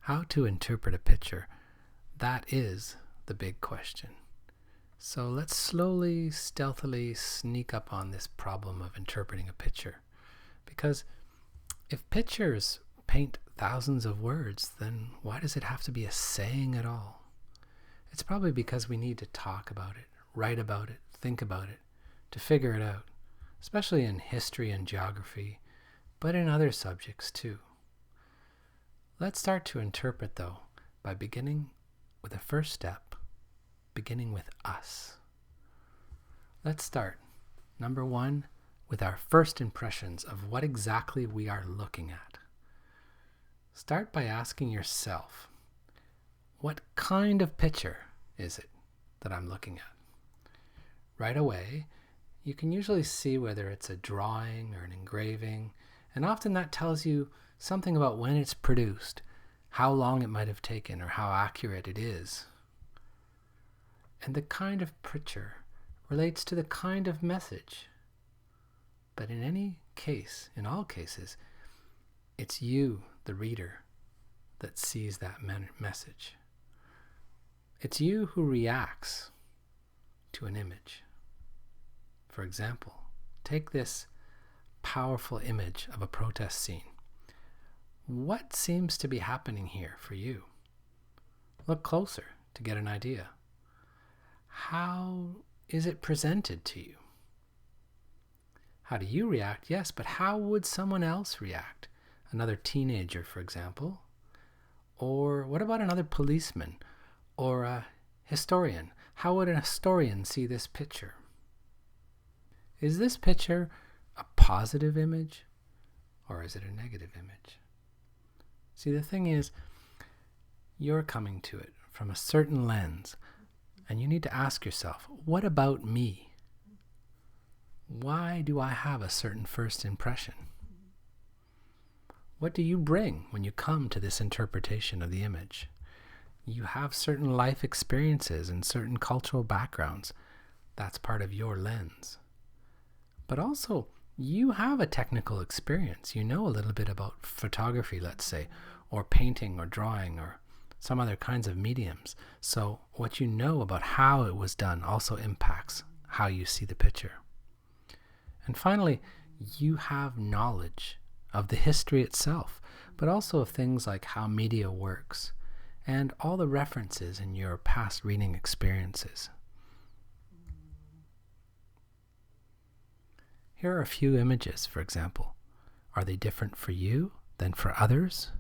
How to interpret a picture, that is the big question. So let's slowly, stealthily sneak up on this problem of interpreting a picture. Because if pictures paint thousands of words, then why does it have to be a saying at all? It's probably because we need to talk about it, write about it, think about it, to figure it out, especially in history and geography, but in other subjects too. Let's start to interpret, though, by beginning with the first step, beginning with us. Let's start, number one, with our first impressions of what exactly we are looking at. Start by asking yourself, what kind of picture is it that I'm looking at? Right away, you can usually see whether it's a drawing or an engraving, and often that tells you something about when it's produced, how long it might have taken, or how accurate it is. And the kind of picture relates to the kind of message. But in any case, in all cases, it's you, the reader, that sees that message. It's you who reacts to an image. For example, take this powerful image of a protest scene. What seems to be happening here for you? Look closer to get an idea. How is it presented to you? How do you react? Yes, but how would someone else react? Another teenager, for example. Or what about another policeman or a historian? How would a historian see this picture? Is this picture a positive image or is it a negative image? See, the thing is, you're coming to it from a certain lens, and you need to ask yourself, what about me? Why do I have a certain first impression? What do you bring when you come to this interpretation of the image? You have certain life experiences and certain cultural backgrounds. That's part of your lens. But also, you have a technical experience. You know a little bit about photography, let's say, or painting or drawing or some other kinds of mediums. So what you know about how it was done also impacts how you see the picture. And finally, you have knowledge of the history itself, but also of things like how media works and all the references in your past reading experiences. Here are a few images, for example. Are they different for you than for others?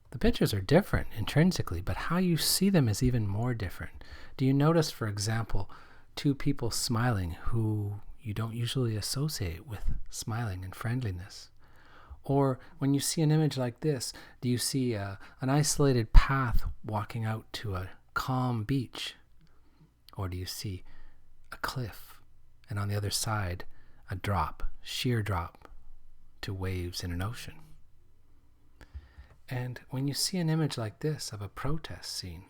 The pictures are different intrinsically, but how you see them is even more different. Do you notice, for example, two people smiling who you don't usually associate with smiling and friendliness? Or when you see an image like this, do you see an isolated path walking out to a calm beach? Or do you see a cliff and on the other side a drop, sheer drop to waves in an ocean? And when you see an image like this of a protest scene,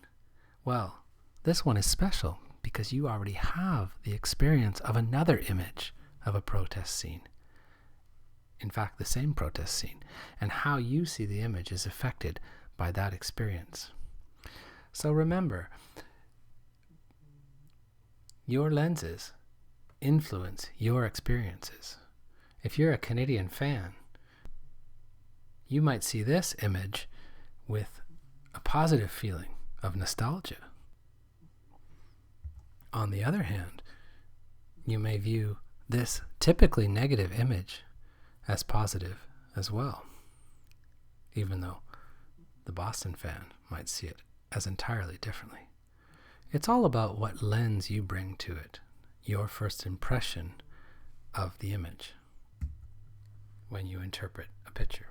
well, this one is special because you already have the experience of another image of a protest scene. In fact, the same protest scene, and how you see the image is affected by that experience. So remember, your lenses influence your experiences. If you're a Canadian fan, you might see this image with a positive feeling of nostalgia. On the other hand, you may view this typically negative image as positive as well, even though the Boston fan might see it as entirely differently. It's all about what lens you bring to it, your first impression of the image when you interpret a picture.